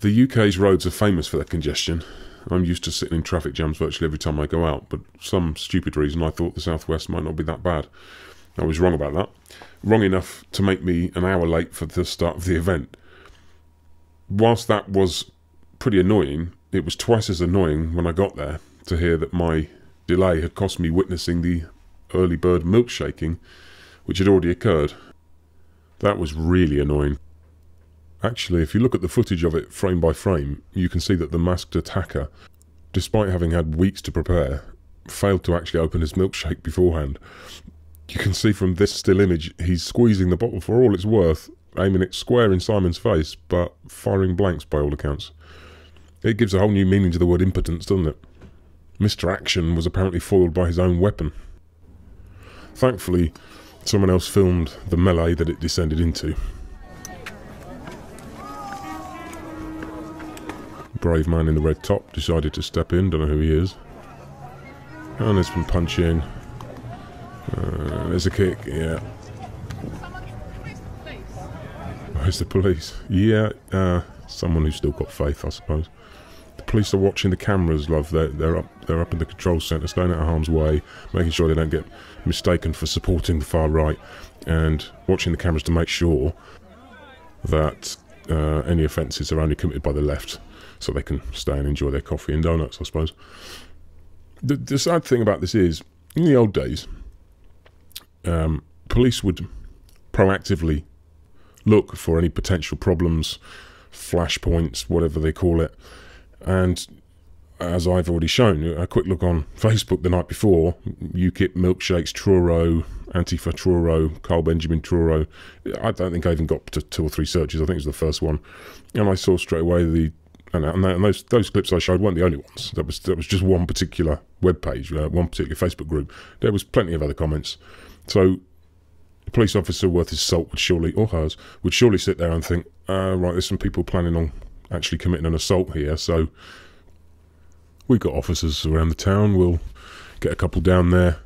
The UK's roads are famous for their congestion. I'm used to sitting in traffic jams virtually every time I go out, but for some stupid reason I thought the southwest might not be that bad. I was wrong about that. Wrong enough to make me an hour late for the start of the event. Whilst that was pretty annoying, it was twice as annoying when I got there to hear that my delay had cost me witnessing the early bird milkshaking, which had already occurred. That was really annoying. Actually, if you look at the footage of it frame by frame, you can see that the masked attacker, despite having had weeks to prepare, failed to actually open his milkshake beforehand. You can see from this still image, he's squeezing the bottle for all it's worth, aiming it square in Simon's face, but firing blanks by all accounts. It gives a whole new meaning to the word impotence, doesn't it? Mr. Action was apparently foiled by his own weapon. Thankfully, someone else filmed the melee that it descended into. Brave man in the red top decided to step in, don't know who he is. And there's some punching. There's a kick, yeah. Where's the police? Yeah, someone who's still got faith, I suppose. The police are watching the cameras, love. They're up in the control centre, staying out of harm's way, making sure they don't get mistaken for supporting the far right, and watching the cameras to make sure that any offences are only committed by the left, so they can stay and enjoy their coffee and donuts, I suppose. The sad thing about this is, in the old days, police would proactively look for any potential problems, flashpoints, whatever they call it, and as I've already shown, a quick look on Facebook the night before, UKIP milkshakes Truro, Antifa Truro, Carl Benjamin Truro. I don't think I even got to 2 or 3 searches. I think it was the first one, and I saw straight away and those clips I showed weren't the only ones. That was just one particular web page, one particular Facebook group. There was plenty of other comments. So a police officer worth his salt would surely, or hers, would surely sit there and think, right, there's some people planning on actually committing an assault here, so we've got officers around the town, we'll get a couple down there,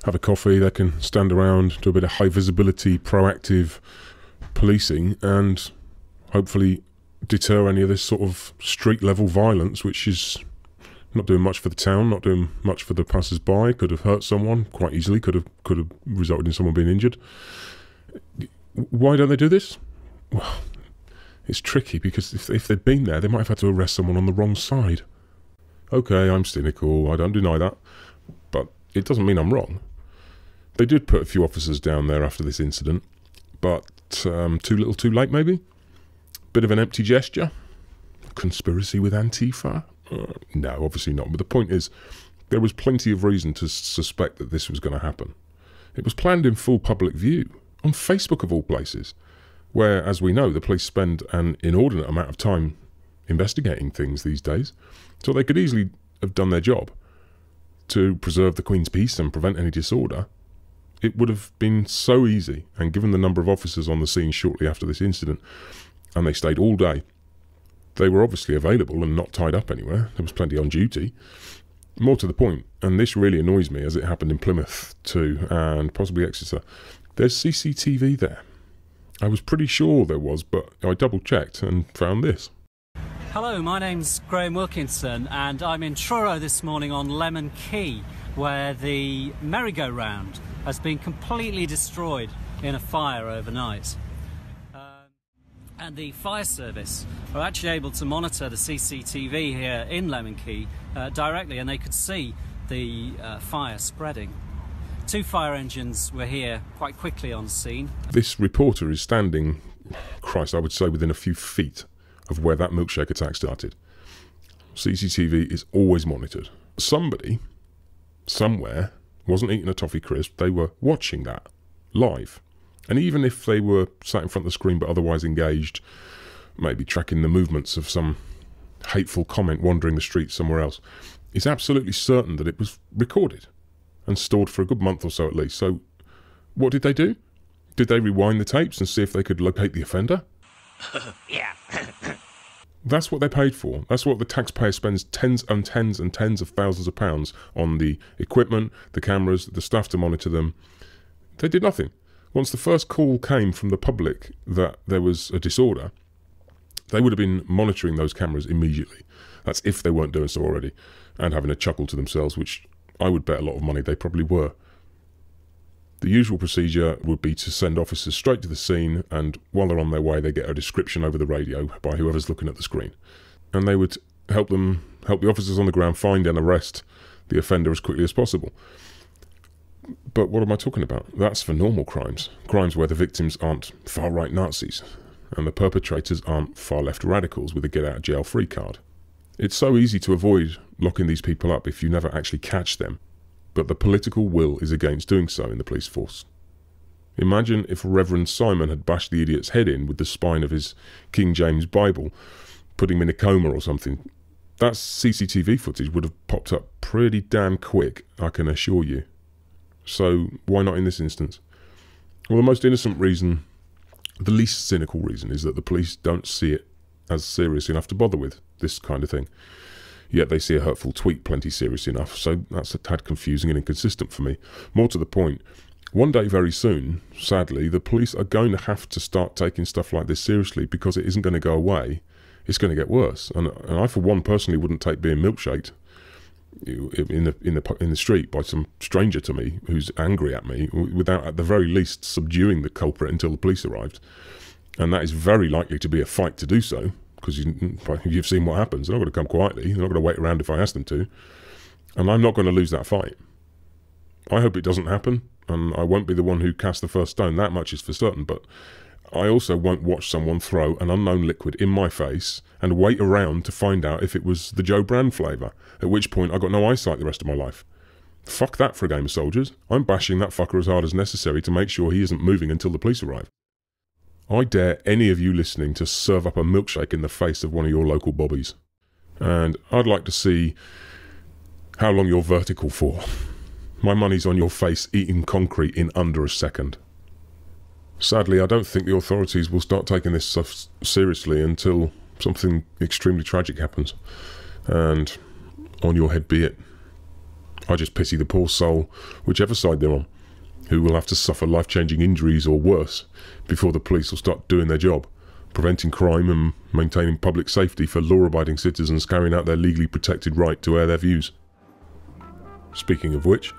have a coffee, they can stand around, do a bit of high visibility, proactive policing, and hopefully deter any of this sort of street level violence, which is not doing much for the town, not doing much for the passers-by, could have hurt someone quite easily, could have resulted in someone being injured. Why don't they do this? Well, it's tricky, because if they'd been there, they might have had to arrest someone on the wrong side. Okay, I'm cynical, I don't deny that, but it doesn't mean I'm wrong. They did put a few officers down there after this incident, but too little too late maybe? Bit of an empty gesture? Conspiracy with Antifa? No, obviously not, but the point is, there was plenty of reason to suspect that this was going to happen. It was planned in full public view, on Facebook of all places, where, as we know, the police spend an inordinate amount of time investigating things these days, so they could easily have done their job to preserve the Queen's peace and prevent any disorder. It would have been so easy, and given the number of officers on the scene shortly after this incident, and they stayed all day, they were obviously available and not tied up anywhere. There was plenty on duty. More to the point, and this really annoys me as it happened in Plymouth too, and possibly Exeter, there's CCTV there. I was pretty sure there was, but I double-checked and found this. Hello, my name's Graham Wilkinson, and I'm in Truro this morning on Lemon Quay, where the merry-go-round has been completely destroyed in a fire overnight. And the fire service are actually able to monitor the CCTV here in Lemon Quay directly, and they could see the fire spreading. 2 fire engines were here quite quickly on scene. This reporter is standing, Christ, I would say within a few feet of where that milkshake attack started. CCTV is always monitored. Somebody, somewhere, wasn't eating a toffee crisp, they were watching that live. And even if they were sat in front of the screen but otherwise engaged, maybe tracking the movements of some hateful comment wandering the streets somewhere else, it's absolutely certain that it was recorded and stored for a good month or so at least. So what did they do? Did they rewind the tapes and see if they could locate the offender? Yeah. That's what they paid for. That's what the taxpayer spends tens and tens and tens of thousands of pounds on: the equipment, the cameras, the staff to monitor them. They did nothing. Once the first call came from the public that there was a disorder, They would have been monitoring those cameras immediately. That's if they weren't doing so already, and having a chuckle to themselves, which I would bet a lot of money they probably were. The usual procedure would be to send officers straight to the scene, and while they're on their way, they get a description over the radio by whoever's looking at the screen. And they would help the officers on the ground find and arrest the offender as quickly as possible. But what am I talking about? That's for normal crimes. Crimes where the victims aren't far-right Nazis, and the perpetrators aren't far-left radicals with a get-out-of-jail-free card. It's so easy to avoid locking these people up if you never actually catch them, but the political will is against doing so in the police force. Imagine if Reverend Simon had bashed the idiot's head in with the spine of his King James Bible, putting him in a coma or something. That CCTV footage would have popped up pretty damn quick, I can assure you. So why not in this instance? Well, the most innocent reason, the least cynical reason, is that the police don't see it as serious enough to bother with this kind of thing. Yet they see a hurtful tweet plenty serious enough, so that's a tad confusing and inconsistent for me. More to the point, one day very soon, sadly, the police are going to have to start taking stuff like this seriously, because it isn't going to go away. It's going to get worse. And I, for one, personally wouldn't take being milkshaked in the street by some stranger to me who's angry at me without at the very least subduing the culprit until the police arrived. And that is very likely to be a fight to do so, because you've seen what happens. They're not going to come quietly. They're not going to wait around if I ask them to. And I'm not going to lose that fight. I hope it doesn't happen, and I won't be the one who casts the first stone. That much is for certain. But I also won't watch someone throw an unknown liquid in my face and wait around to find out if it was the Joe Brand flavour, at which point I got no eyesight the rest of my life. Fuck that for a game of soldiers. I'm bashing that fucker as hard as necessary to make sure he isn't moving until the police arrive. I dare any of you listening to serve up a milkshake in the face of one of your local bobbies. And I'd like to see how long you're vertical for. My money's on your face eating concrete in under a second. Sadly, I don't think the authorities will start taking this stuff seriously until something extremely tragic happens. And on your head be it. I just pity the poor soul, whichever side they're on, who will have to suffer life-changing injuries or worse before the police will start doing their job, preventing crime and maintaining public safety for law-abiding citizens carrying out their legally protected right to air their views. Speaking of which,